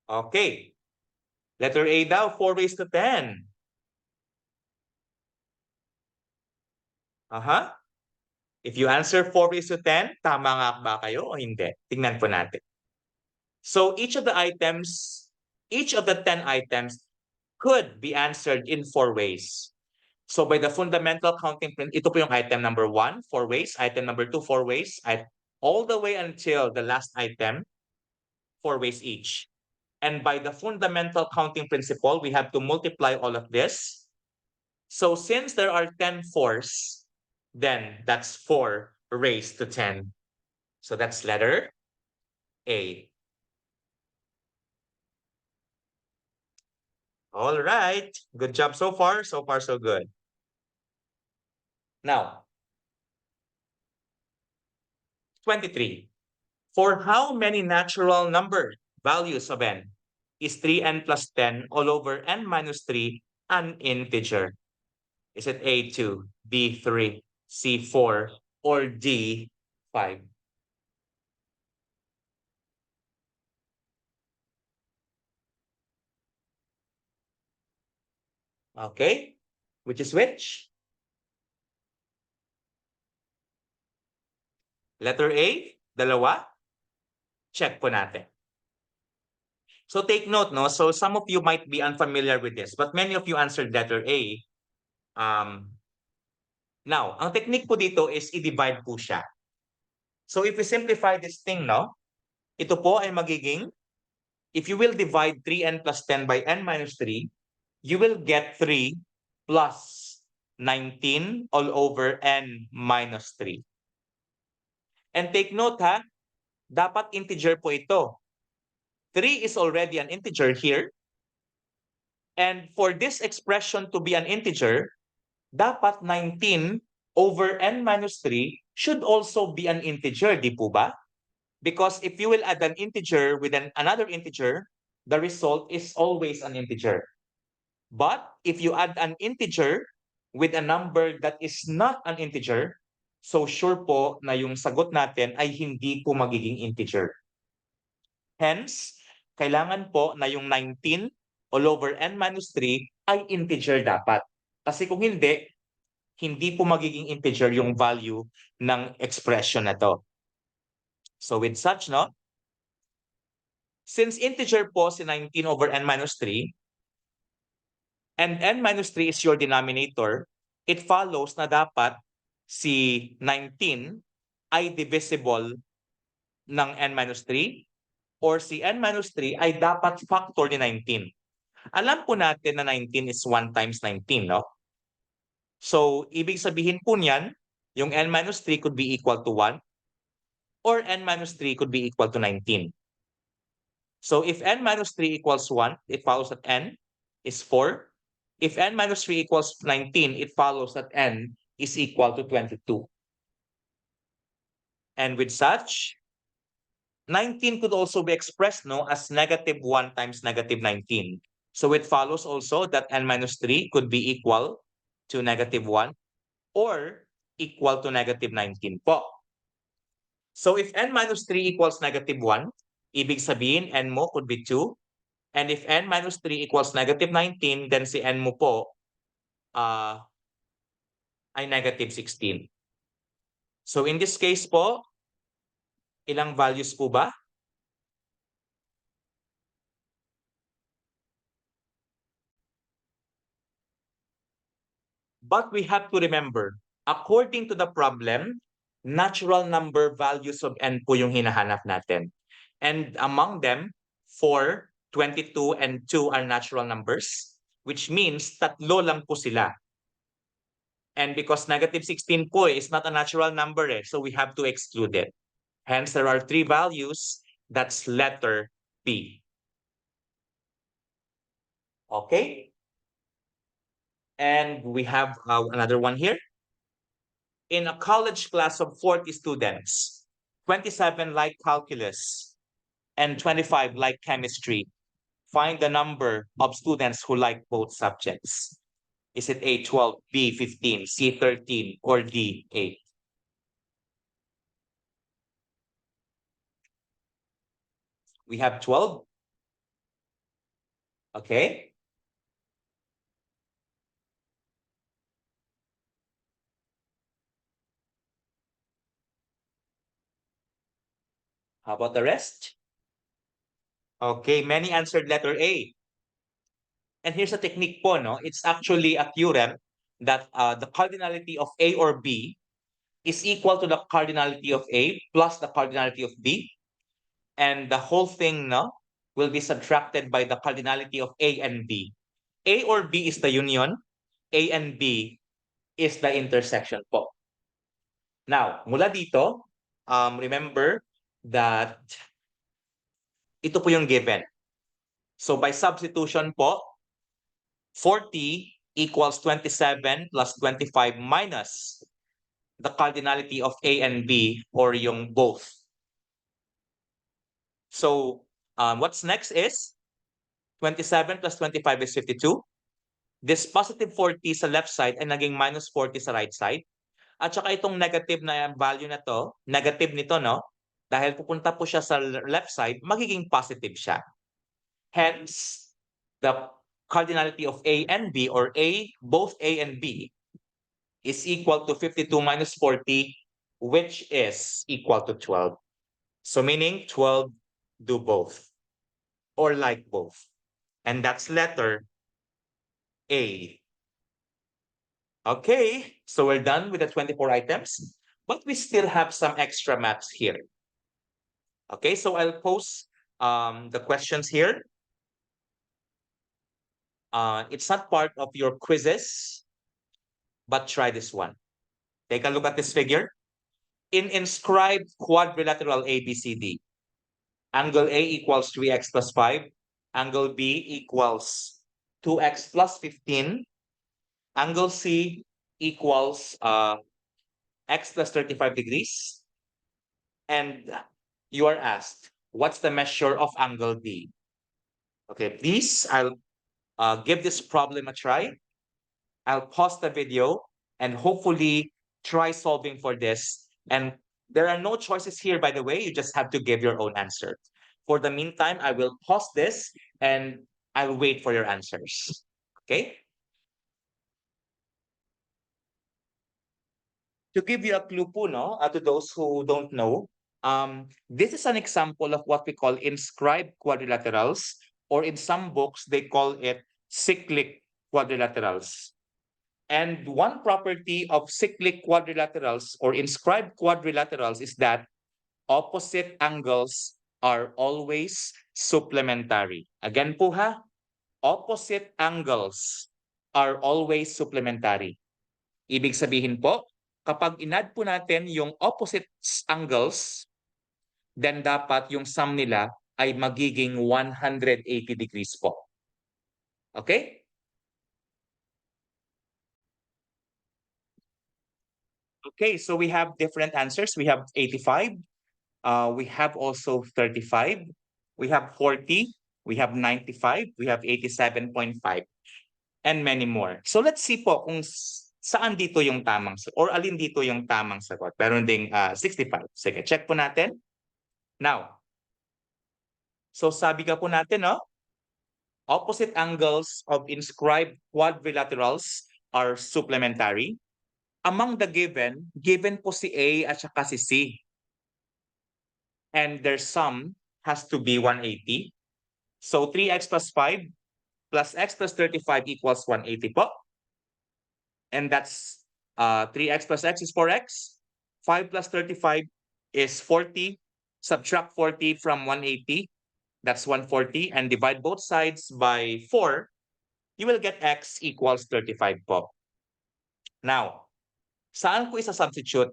S1: Okay. Letter A daw, 4 ways to 10. If you answer 4 ways to 10, tama nga ba kayo o hindi? Tingnan po natin. So each of the 10 items could be answered in 4 ways. So by the fundamental counting principle, ito po yung item number 1, 4 ways. Item number 2, 4 ways. All the way until the last item, 4 ways each. And by the fundamental counting principle, we have to multiply all of this. So since there are 10 fours, then that's 4 raised to 10. So that's letter A. All right. Good job so far. So far, so good. Now, 23. For how many natural number values of n is 3n plus 10 all over n minus 3 an integer? Is it A 2, B 3, C 4, or D 5? Okay, which is which? Letter A, dalawa. Check po natin. So take note, no? So some of you might be unfamiliar with this, but many of you answered letter A. Now, ang technique po dito is i-divide po siya. So if we simplify this thing, no? Ito po ay magiging if you will divide 3n plus 10 by n minus 3, you will get 3 plus 19 all over n minus 3. And take note ha, dapat integer po ito. 3 is already an integer here. And for this expression to be an integer, dapat 19 over n minus 3 should also be an integer, di po ba? Because if you will add an integer with another integer, the result is always an integer. But if you add an integer with a number that is not an integer, so sure po na yung sagot natin ay hindi po magiging integer. Hence, kailangan po na yung 19 all over n minus 3 ay integer dapat. Kasi kung hindi, hindi po magiging integer yung value ng expression na to. So with such, no? Since integer po si 19 over n minus 3, and n minus 3 is your denominator, it follows na dapat si 19 ay divisible ng n minus 3 or si n minus 3 ay dapat factor ni 19. Alam po natin na 19 is 1 times 19, no? So, ibig sabihin po niyan, yung n minus 3 could be equal to 1 or n minus 3 could be equal to 19. So, if n minus 3 equals 1, it follows that n is 4. If n minus 3 equals 19, it follows that n is equal to 22. And with such, 19 could also be expressed as negative 1 times negative 19. So it follows also that n minus 3 could be equal to negative 1 or equal to negative 19 po. So if n minus 3 equals negative 1, ibig sabihin n mo could be 2. And if n minus 3 equals negative 19, then si n mo po ay negative 16. So in this case po, ilang values po ba? But we have to remember, according to the problem, natural number values of n po yung hinahanap natin. And among them, 4, 22, and 2 are natural numbers, which means tatlo lang po sila. And because negative 16 po is not a natural number, so we have to exclude it. Hence, there are 3 values. That's letter B. Okay? And we have another one here. In a college class of 40 students, 27 like calculus and 25 like chemistry. Find the number of students who like both subjects. Is it A, 12, B, 15, C, 13, or D, 8? We have 12. Okay. How about the rest? Okay, many answered letter A. And here's a technique po, no? It's actually a theorem that the cardinality of A or B is equal to the cardinality of A plus the cardinality of B. And the whole thing, no, will be subtracted by the cardinality of A and B. A or B is the union. A and B is the intersection po. Now, mula dito, remember that ito po yung given. So by substitution po, 40 equals 27 plus 25 minus the cardinality of A and B or yung both. So what's next is 27 plus 25 is 52. This positive 40 sa left side ay naging minus 40 sa right side. At saka itong negative na value na to, negative nito, no? Dahil pupunta po siya sa left side, magiging positive siya. Hence, the cardinality of A and B or A, both A and B is equal to 52 minus 40, which is equal to 12. So meaning 12 do both or like both. And that's letter A. Okay, so we're done with the 24 items, but we still have some extra maths here. Okay, so I'll post the questions here. It's not part of your quizzes, but try this one. Take a look at this figure. In inscribed quadrilateral ABCD, angle A equals 3x plus 5, angle B equals 2x plus 15, angle C equals x plus 35 degrees, and you are asked, what's the measure of angle D? Okay, please, I'll give this problem a try. I'll pause the video and hopefully try solving for this. And there are no choices here, by the way. You just have to give your own answer. For the meantime, I will pause this and I'll wait for your answers. Okay? To give you a clue po, no, to those who don't know, this is an example of what we call inscribed quadrilaterals, or in some books, they call it cyclic quadrilaterals. And one property of cyclic quadrilaterals or inscribed quadrilaterals is that opposite angles are always supplementary. Again po ha, opposite angles are always supplementary. Ibig sabihin po, kapag inad po natin yung opposite angles, then dapat yung sum nila ay magiging 180 degrees po. Okay? Okay, so we have different answers. We have 85. We have also 35. We have 40. We have 95. We have 87.5. And many more. So let's see po kung saan dito yung tamang or alin dito yung tamang sagot. Meron ding 65. Sige, check po natin. Now, so sabi ka po natin, no? Opposite angles of inscribed quadrilaterals are supplementary. Among the given po si A at saka si C. And their sum has to be 180. So 3x plus 5 plus x plus 35 equals 180 po. And that's 3x plus x is 4x. 5 plus 35 is 40. Subtract 40 from 180. That's 140. And divide both sides by 4. You will get x equals 35 po. Now, saan ko isa-substitute?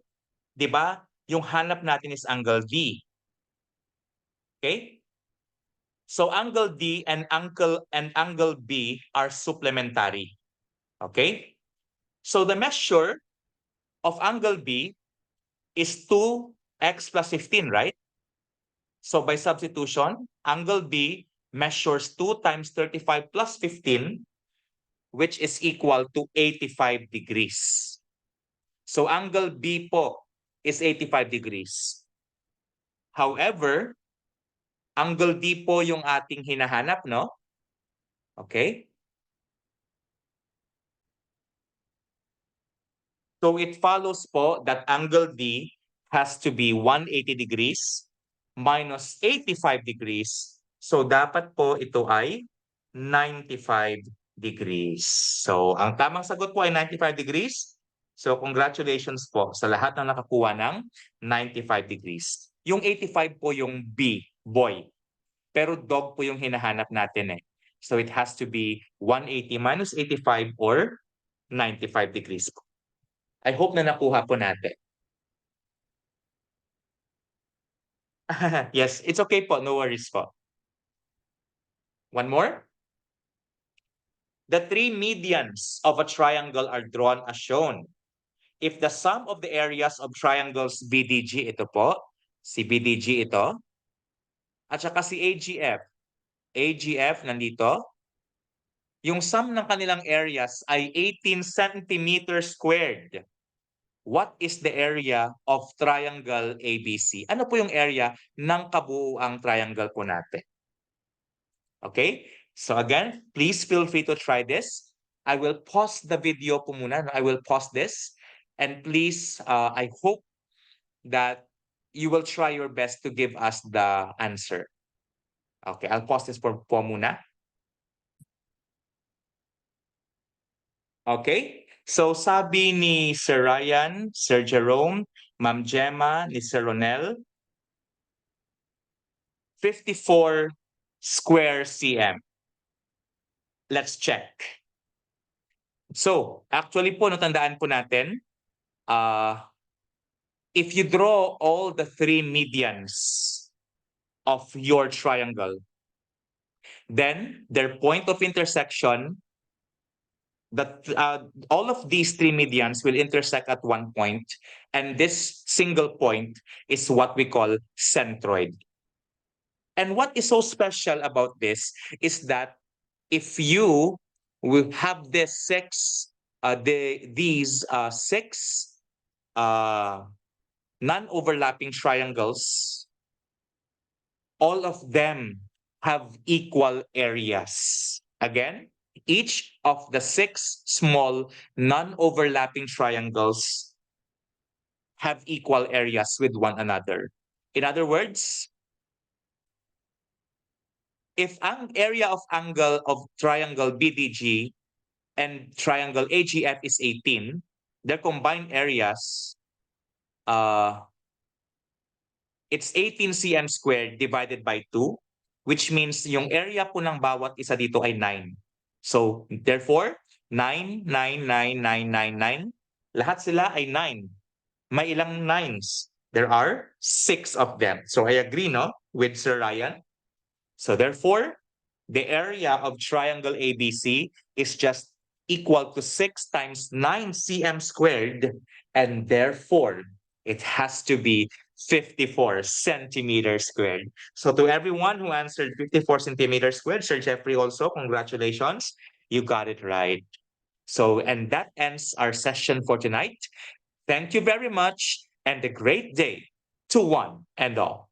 S1: Di ba? Yung hanap natin is angle D. Okay? So angle D and angle B are supplementary. Okay? So the measure of angle B is 2x plus 15, right? So by substitution, angle B measures 2 times 35 plus 15, which is equal to 85 degrees. So angle B po is 85 degrees. However, angle D po yung ating hinahanap, no? Okay? So it follows po that angle D has to be 180 degrees minus 85 degrees. So dapat po ito ay 95 degrees. So ang tamang sagot po ay 95 degrees. So congratulations po sa lahat ng nakakuha ng 95 degrees. Yung 85 po yung B, boy. Pero dog po yung hinahanap natin eh. So it has to be 180 minus 85 or 95 degrees po. I hope na nakuha po natin. Yes, it's okay po. No worries po. One more. The three medians of a triangle are drawn as shown. If the sum of the areas of triangles BDG, ito po, si BDG ito, at saka si AGF. AGF nandito. Yung sum ng kanilang areas ay 18 centimeters squared. What is the area of triangle ABC? Ano po yung area ng kabuuang triangle po natin? Okay? So again, please feel free to try this. I will pause the video po muna. I will pause this. And please, I hope that you will try your best to give us the answer. Okay, I'll pause this po muna. Okay? So sabi ni Sir Ryan, Sir Jerome, Ma'am Gemma, ni Sir Ronel, 54 square cm. Let's check. So, actually po, natandaan po natin, if you draw all the three medians of your triangle, then their point of intersection, that all of these three medians will intersect at one point, and this single point is what we call centroid. And what is so special about this is that if you will have these six uh, non-overlapping triangles, all of them have equal areas. Again, each of the six small non-overlapping triangles have equal areas with one another. In other words, if ang area of angle of triangle BDG and triangle AGF is 18, their combined areas, uh, it's 18 cm squared divided by 2, which means yung area po ng bawat isa dito ay 9. So, therefore, 9, 9, 9, 9, 9, 9. Lahat sila ay 9. May ilang nines? There are 6 of them. So, I agree, no? With Sir Ryan. So, therefore, the area of triangle ABC is just equal to 6 times 9 cm squared, and therefore, it has to be 54 centimeters squared. So to everyone who answered 54 centimeters squared, Sir Jeffrey also, congratulations. You got it right. So, and that ends our session for tonight. Thank you very much and a great day to one and all.